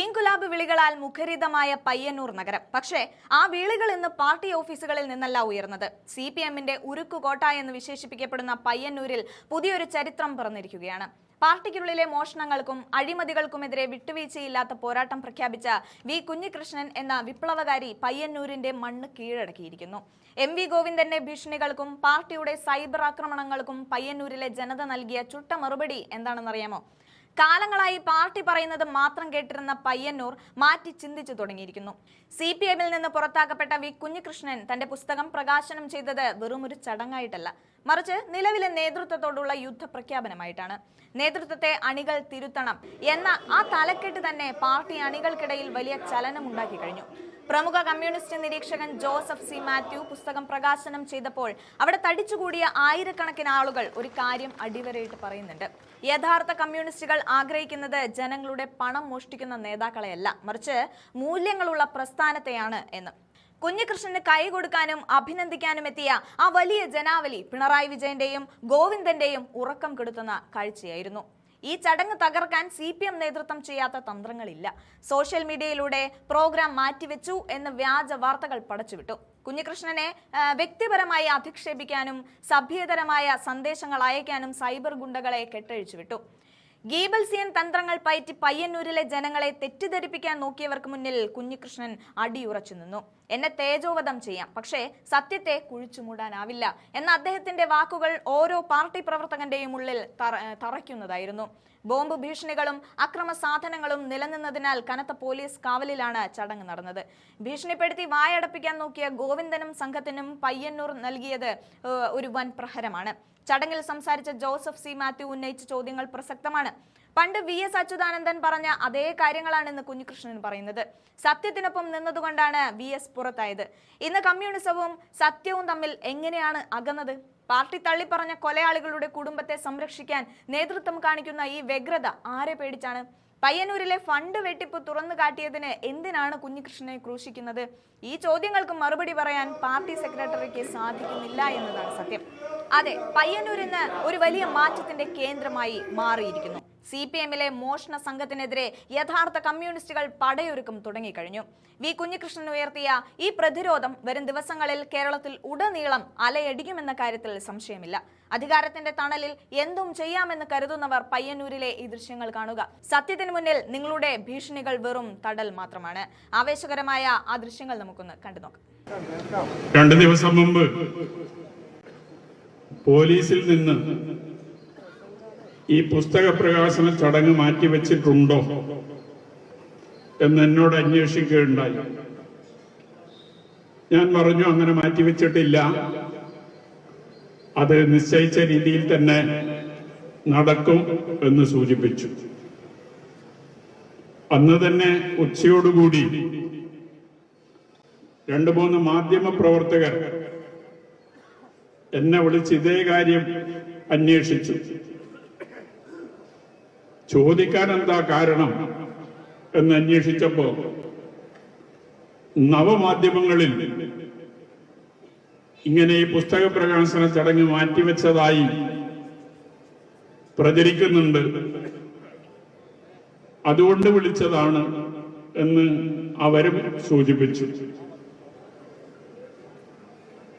ഇൻകുലാബ് വിളികളാൽ മുഖരിതമായ പയ്യന്നൂർ നഗരം. പക്ഷേ ആ വിളികൾ ഇന്ന് പാർട്ടി ഓഫീസുകളിൽ നിന്നല്ല ഉയർന്നത്. CPM-ന്റെ ഉരുക്കുകോട്ട എന്ന് വിശേഷിപ്പിക്കപ്പെടുന്ന പയ്യന്നൂരിൽ പുതിയൊരു ചരിത്രം പിറന്നിരിക്കുകയാണ്. പാർട്ടിക്കുള്ളിലെ മോഷണങ്ങൾക്കും അഴിമതികൾക്കുമെതിരെ വിട്ടുവീഴ്ചയില്ലാത്ത പോരാട്ടം പ്രഖ്യാപിച്ച വി കുഞ്ഞികൃഷ്ണൻ എന്ന വിപ്ലവകാരി പയ്യന്നൂരിന്റെ മണ്ണ് കീഴടക്കിയിരിക്കുന്നു. MV ഗോവിന്ദന്റെ ഭീഷണികൾക്കും പാർട്ടിയുടെ സൈബർ ആക്രമണങ്ങൾക്കും പയ്യന്നൂരിലെ ജനത നൽകിയ ചുട്ട മറുപടി എന്താണെന്നറിയാമോ? കാലങ്ങളായി പാർട്ടി പറയുന്നത് മാത്രം കേട്ടിരുന്ന പയ്യന്നൂർ മാറ്റി ചിന്തിച്ചു തുടങ്ങിയിരിക്കുന്നു. CPM-ൽ നിന്ന് പുറത്താക്കപ്പെട്ട വി കുഞ്ഞികൃഷ്ണൻ തന്റെ പുസ്തകം പ്രകാശനം ചെയ്തത് വെറുമൊരു ചടങ്ങായിട്ടല്ല, മറിച്ച് നിലവിലെ നേതൃത്വത്തോടുള്ള യുദ്ധപ്രഖ്യാപനമായിട്ടാണ്. നേതൃത്വത്തെ അണികൾ തിരുത്തണം എന്ന ആ തലക്കെട്ട് തന്നെ പാർട്ടി അണികൾക്കിടയിൽ വലിയ ചലനമുണ്ടാക്കി കഴിഞ്ഞു. പ്രമുഖ കമ്മ്യൂണിസ്റ്റ് നിരീക്ഷകൻ ജോസഫ് സി മാത്യു പുസ്തകം പ്രകാശനം ചെയ്തപ്പോൾ അവിടെ തടിച്ചുകൂടിയ ആയിരക്കണക്കിന് ആളുകൾ ഒരു കാര്യം അടിവരയിട്ട് പറയുന്നുണ്ട്. യഥാർത്ഥ കമ്മ്യൂണിസ്റ്റുകൾ ആഗ്രഹിക്കുന്നത് ജനങ്ങളുടെ പണം മോഷ്ടിക്കുന്ന നേതാക്കളെയല്ല, മറിച്ച് മൂല്യങ്ങളുള്ള പ്രസ്ഥാനത്തെയാണ് എന്ന്. കുഞ്ഞികൃഷ്ണന് കൈ കൊടുക്കാനും അഭിനന്ദിക്കാനും എത്തിയ ആ വലിയ ജനാവലി പിണറായി വിജയന്റെയും ഗോവിന്ദന്റെയും ഉറക്കം കെടുത്തുന്ന കാഴ്ചയായിരുന്നു. ഈ ചടങ്ങ് തകർക്കാൻ CPM നേതൃത്വം ചെയ്യാത്ത തന്ത്രങ്ങളില്ല. സോഷ്യൽ മീഡിയയിലൂടെ പ്രോഗ്രാം മാറ്റിവെച്ചു എന്ന് വ്യാജ വാർത്തകൾ പടച്ചുവിട്ടു. കുഞ്ഞികൃഷ്ണനെ വ്യക്തിപരമായി അധിക്ഷേപിക്കാനും സഭ്യതരമായ സന്ദേശങ്ങൾ അയക്കാനും സൈബർ ഗുണ്ടകളെ കെട്ടഴിച്ചുവിട്ടു. ഗീബൽസിയൻ തന്ത്രങ്ങൾ പയറ്റി പയ്യന്നൂരിലെ ജനങ്ങളെ തെറ്റിദ്ധരിപ്പിക്കാൻ നോക്കിയവർക്ക് മുന്നിൽ കുഞ്ഞികൃഷ്ണൻ അടിയുറച്ചു നിന്നു. എന്നെ തേജോവധം ചെയ്യാം, പക്ഷേ സത്യത്തെ കുഴിച്ചുമൂടാനാവില്ല എന്ന അദ്ദേഹത്തിന്റെ വാക്കുകൾ ഓരോ പാർട്ടി പ്രവർത്തകന്റെയും ഉള്ളിൽ തറയ്ക്കുന്നതായിരുന്നു. ബോംബ് ഭീഷണികളും അക്രമ സാധനങ്ങളും നിലനിന്നതിനാൽ കനത്ത പോലീസ് കാവലിലാണ് ചടങ്ങ് നടന്നത്. ഭീഷണിപ്പെടുത്തി വായടപ്പിക്കാൻ നോക്കിയ ഗോവിന്ദനും സംഘത്തിനും പയ്യന്നൂർ നൽകിയത് ഒരു വൻ പ്രഹരമാണ്. ചടങ്ങിൽ സംസാരിച്ച ജോസഫ് സി മാത്യു ഉന്നയിച്ച ചോദ്യങ്ങൾ പ്രസക്തമാണ്. പണ്ട് VS അച്യുതാനന്ദൻ പറഞ്ഞ അതേ കാര്യങ്ങളാണ് ഇന്ന് കുഞ്ഞികൃഷ്ണൻ പറയുന്നത്. സത്യത്തിനൊപ്പം നിന്നതുകൊണ്ടാണ് VS പുറത്തായത്. ഇന്ന് കമ്മ്യൂണിസവും സത്യവും തമ്മിൽ എങ്ങനെയാണ് അകന്നത്? പാർട്ടി തള്ളിപ്പറഞ്ഞ കൊലയാളികളുടെ കുടുംബത്തെ സംരക്ഷിക്കാൻ നേതൃത്വം കാണിക്കുന്ന ഈ വ്യഗ്രത ആരെ പേടിച്ചാണ്? പയ്യന്നൂരിലെ ഫണ്ട് വെട്ടിപ്പ് തുറന്നു കാട്ടിയതിന് എന്തിനാണ് കുഞ്ഞികൃഷ്ണനെ ക്രൂശിക്കുന്നത്? ഈ ചോദ്യങ്ങൾക്ക് മറുപടി പറയാൻ പാർട്ടി സെക്രട്ടറിക്ക് സാധിക്കുന്നില്ല എന്നതാണ് സത്യം. അതെ, പയ്യന്നൂർ ഇന്ന് ഒരു വലിയ മാറ്റത്തിന്റെ കേന്ദ്രമായി മാറിയിരിക്കുന്നു. CPM-ലെ മോഷണ സംഘത്തിനെതിരെ യഥാർത്ഥ കമ്മ്യൂണിസ്റ്റുകൾ പടയൊരുക്കം തുടങ്ങിക്കഴിഞ്ഞു. വി കുഞ്ഞികൃഷ്ണൻ ഉയർത്തിയ ഈ പ്രതിരോധം വരും ദിവസങ്ങളിൽ കേരളത്തിൽ ഉടനീളം അലയടിക്കുമെന്ന കാര്യത്തിൽ സംശയമില്ല. അധികാരത്തിന്റെ തണലിൽ എന്തും ചെയ്യാമെന്ന് കരുതുന്നവർ പയ്യന്നൂരിലെ ഈ ദൃശ്യങ്ങൾ കാണുക. സത്യത്തിന് മുന്നിൽ നിങ്ങളുടെ ഭീഷണികൾ വെറും തടൽ മാത്രമാണ്. ആവേശകരമായ ആ ദൃശ്യങ്ങൾ നമുക്കൊന്ന് കണ്ടു നോക്കാം. 2 ദിവസം മുമ്പ് പോലീസിൽ നിന്ന് ഈ പുസ്തക പ്രകാശന ചടങ്ങ് മാറ്റിവെച്ചിട്ടുണ്ടോ എന്ന് എന്നോട് അന്വേഷിക്കുകയുണ്ടായി. ഞാൻ പറഞ്ഞു, അങ്ങനെ മാറ്റിവെച്ചിട്ടില്ല, അത് നിശ്ചയിച്ച രീതിയിൽ തന്നെ നടക്കും എന്ന് സൂചിപ്പിച്ചു. അന്ന് തന്നെ ഉച്ചയോടുകൂടി 2-3 മാധ്യമ പ്രവർത്തകർ എന്നെ വിളിച്ച് ഇതേ കാര്യം അന്വേഷിച്ചു. ചോദിക്കാൻ എന്താ കാരണം എന്ന് അന്വേഷിച്ചപ്പോ നവമാധ്യമങ്ങളിൽ ഇങ്ങനെ ഈ പുസ്തക പ്രകാശന ചടങ്ങ് മാറ്റിവെച്ചതായി പ്രചരിക്കുന്നുണ്ട്, അതുകൊണ്ട് വിളിച്ചതാണ് എന്ന് അവരും സൂചിപ്പിച്ചു.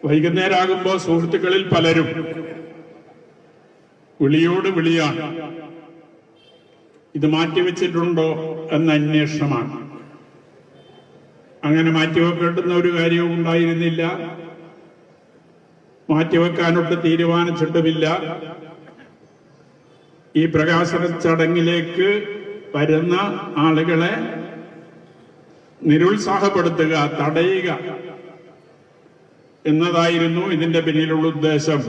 വൈകുന്നേരമാകുമ്പോൾ സുഹൃത്തുക്കളിൽ പലരും വിളിയോട് വിളിയാണ്, ഇത് മാറ്റിവെച്ചിട്ടുണ്ടോ എന്ന അന്വേഷണമാണ്. അങ്ങനെ മാറ്റിവെക്കേണ്ടുന്ന ഒരു കാര്യവും ഉണ്ടായിരുന്നില്ല, മാറ്റിവെക്കാനൊട്ട് തീരുമാനിച്ചിട്ടുമില്ല. ഈ പ്രകാശന ചടങ്ങിലേക്ക് വരുന്ന ആളുകളെ നിരുത്സാഹപ്പെടുത്തുക, തടയുക എന്നതായിരുന്നു ഇതിന്റെ പിന്നിലുള്ള ഉദ്ദേശം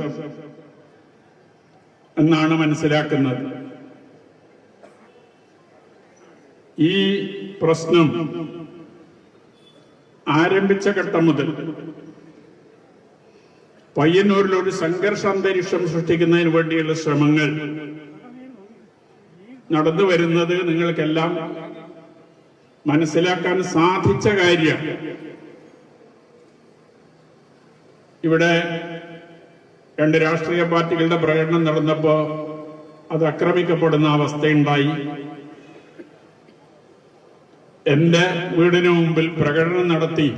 എന്നാണ് മനസ്സിലാക്കുന്നത്. ഈ പ്രശ്നം ആരംഭിച്ച ഘട്ടം മുതൽ പയ്യന്നൂരിൽ ഒരു സംഘർഷ അന്തരീക്ഷം സൃഷ്ടിക്കുന്നതിന് വേണ്ടിയുള്ള ശ്രമങ്ങൾ നടന്നു വരുന്നത് നിങ്ങൾക്കെല്ലാം മനസ്സിലാക്കാൻ സാധിച്ച കാര്യം. ഇവിടെ 2 രാഷ്ട്രീയ പാർട്ടികളുടെ പ്രകടനം നടന്നപ്പോ അത് ആക്രമിക്കപ്പെടുന്ന അവസ്ഥയുണ്ടായി. എന്റെ വീടിന് മുമ്പിൽ പ്രകടനം നടത്തി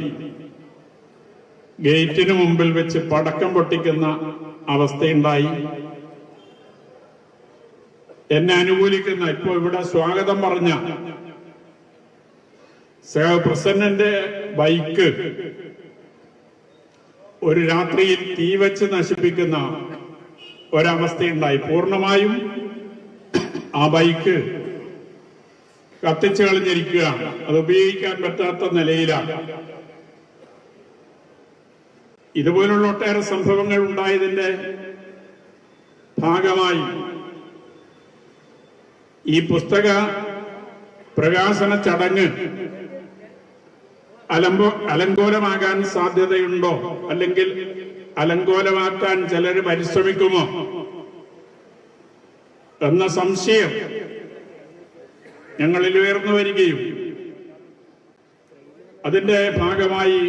ഗേറ്റിന് മുമ്പിൽ വെച്ച് പടക്കം പൊട്ടിക്കുന്ന അവസ്ഥയുണ്ടായി. എന്നെ അനുകൂലിക്കുന്ന ഇപ്പോ ഇവിടെ സ്വാഗതം പറഞ്ഞ പ്രസിഡന്റിന്റെ ബൈക്ക് ഒരു രാത്രിയിൽ തീ വെച്ച് നശിപ്പിക്കുന്ന ഒരവസ്ഥയുണ്ടായി. പൂർണ്ണമായും ആ ബൈക്ക് കത്തിച്ചു കളഞ്ഞിരിക്കുകയാണ്. അത് ഉപയോഗിക്കാൻ പറ്റാത്ത നിലയിലാണ്. ഇതുപോലുള്ള ഒട്ടേറെ സംഭവങ്ങൾ ഉണ്ടായതിന്റെ ഭാഗമായി ഈ പുസ്തക പ്രകാശന ചടങ്ങ് അലങ്കോലമാകാൻ സാധ്യതയുണ്ടോ, അല്ലെങ്കിൽ അലങ്കോലമാക്കാൻ ചിലർ പരിശ്രമിക്കുമോ എന്ന സംശയം ഞങ്ങളിൽ ഉയർന്നു വരികയും അതിന്റെ ഭാഗമായി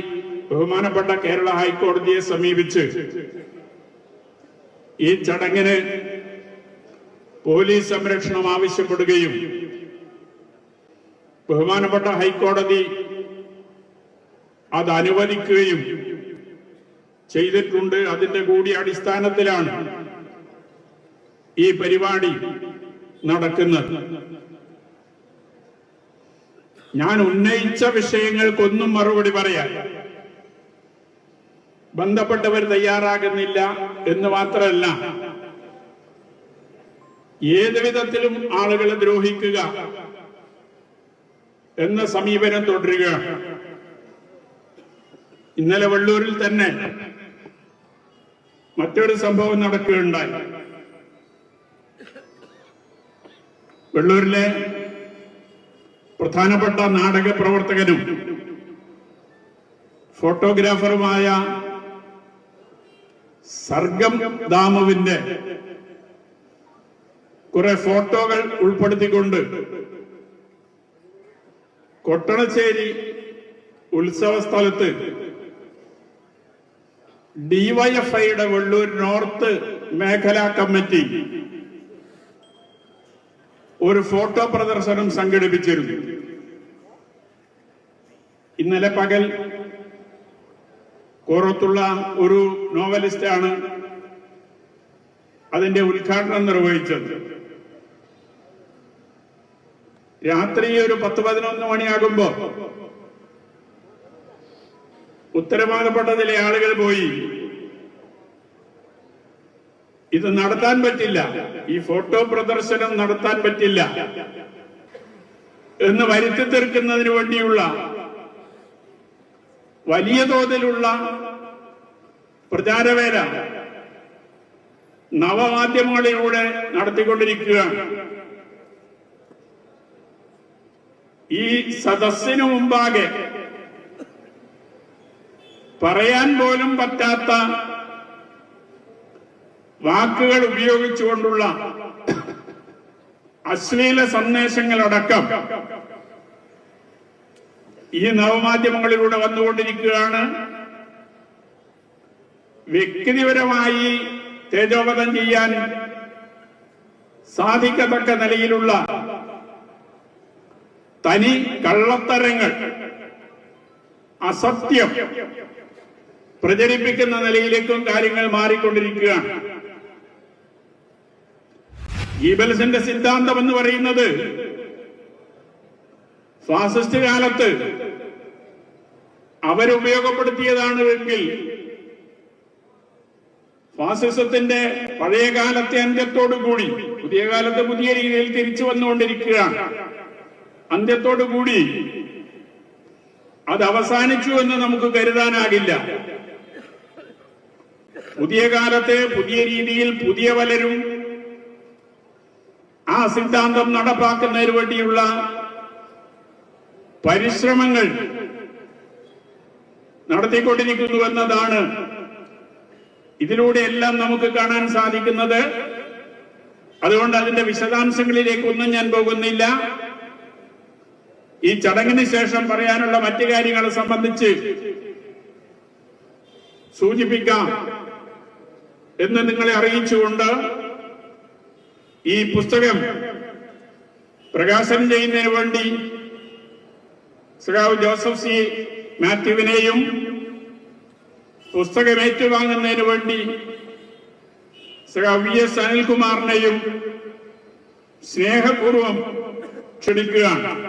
ബഹുമാനപ്പെട്ട കേരള ഹൈക്കോടതിയെ സമീപിച്ച് ഈ ചടങ്ങിന് പോലീസ് സംരക്ഷണം ആവശ്യപ്പെടുകയും ബഹുമാനപ്പെട്ട ഹൈക്കോടതി അത് അനുവദിക്കുകയും ചെയ്തിട്ടുണ്ട്. അതിന്റെ കൂടി അടിസ്ഥാനത്തിലാണ് ഈ പരിപാടി നടക്കുന്നത്. ഞാൻ ഉന്നയിച്ച വിഷയങ്ങൾക്കൊന്നും മറുപടി പറയാൻ ബന്ധപ്പെട്ടവർ തയ്യാറാകുന്നില്ല എന്ന് മാത്രമല്ല, ഏത് വിധത്തിലും ആളുകളെ ദ്രോഹിക്കുക എന്ന സമീപനം തുടരുകയാണ്. ഇന്നലെ വെള്ളൂരിൽ തന്നെ മറ്റൊരു സംഭവം നടക്കുകയുണ്ടായി. വെള്ളൂരിലെ പ്രധാനപ്പെട്ട നാടക പ്രവർത്തകനും ഫോട്ടോഗ്രാഫറുമായ സർഗം ദാമുവിന്റെ കുറെ ഫോട്ടോകൾ ഉൾപ്പെടുത്തിക്കൊണ്ട് കൊട്ടണശ്ശേരി ഉത്സവ സ്ഥലത്ത് ഡിവൈഎഫ്ഐയുടെ വെള്ളൂർ നോർത്ത് മേഖലാ കമ്മിറ്റി ഒരു ഫോട്ടോ പ്രദർശനം സംഘടിപ്പിച്ചിരുന്നു. ഇന്നലെ പകൽ കോറത്തുള്ള ഒരു നോവലിസ്റ്റാണ് അതിന്റെ ഉദ്ഘാടനം നിർവഹിച്ചത്. രാത്രി ഒരു 10-11 മണിയാകുമ്പോ ഉത്തരവാദപ്പെട്ട ചില ആളുകൾ പോയി ഇത് നടത്താൻ പറ്റില്ല, ഈ ഫോട്ടോ പ്രദർശനം നടത്താൻ പറ്റില്ല എന്ന് വരുത്തി തീർക്കുന്നതിന് വേണ്ടിയുള്ള വലിയ തോതിലുള്ള പ്രചാരവേല നവമാധ്യമങ്ങളിലൂടെ നടത്തിക്കൊണ്ടിരിക്കുകയാണ്. ഈ സദസ്സിനു മുമ്പാകെ പറയാൻ പോലും പറ്റാത്ത വാക്കുകൾ ഉപയോഗിച്ചുകൊണ്ടുള്ള അശ്ലീല സന്ദേശങ്ങളടക്കം ഈ നവമാധ്യമങ്ങളിലൂടെ വന്നുകൊണ്ടിരിക്കുകയാണ്. വ്യക്തിപരമായി തേജോവധം ചെയ്യാൻ സാധിക്കത്തക്ക നിലയിലുള്ള തനി കള്ളത്തരങ്ങൾ, അസത്യം പ്രചരിപ്പിക്കുന്ന നിലയിലേക്കും കാര്യങ്ങൾ മാറിക്കൊണ്ടിരിക്കുകയാണ്. ഗീബൽസിന്റെ സിദ്ധാന്തം എന്ന് പറയുന്നത് ഫാസിസ്റ്റ് കാലത്ത് അവരുപയോഗപ്പെടുത്തിയതാണെങ്കിൽ ഫാസിസത്തിന്റെ പഴയ കാലത്തെ അന്ത്യത്തോടുകൂടി, പുതിയ കാലത്ത് പുതിയ രീതിയിൽ തിരിച്ചു വന്നുകൊണ്ടിരിക്കുകയാണ്, അന്ത്യത്തോടുകൂടി അത് അവസാനിച്ചു എന്ന് നമുക്ക് കരുതാനാകില്ല. പുതിയ കാലത്തെ പുതിയ രീതിയിൽ പുതിയ പലരും ആ സിദ്ധാന്തം നടപ്പാക്കുന്നതിന് വേണ്ടിയുള്ള പരിശ്രമങ്ങൾ നടത്തിക്കൊണ്ടിരിക്കുന്നുവെന്നതാണ് ഇതിലൂടെയെല്ലാം നമുക്ക് കാണാൻ സാധിക്കുന്നത്. അതുകൊണ്ട് അതിന്റെ വിശദാംശങ്ങളിലേക്കൊന്നും ഞാൻ പോകുന്നില്ല. ഈ ചടങ്ങിന് ശേഷം പറയാനുള്ള മറ്റു കാര്യങ്ങളെ സംബന്ധിച്ച് സൂചിപ്പിക്കാം എന്ന് നിങ്ങളെ അറിയിച്ചുകൊണ്ട് ഈ പുസ്തകം പ്രകാശനം ചെയ്യുന്നതിന് വേണ്ടി സഖാവ് ജോസഫ് സി മാത്യുവിനെയും പുസ്തകം ഏറ്റുവാങ്ങുന്നതിന് വേണ്ടി സഖാവ് വി എസ് അനിൽകുമാറിനെയും സ്നേഹപൂർവം ക്ഷണിക്കുകയാണ്.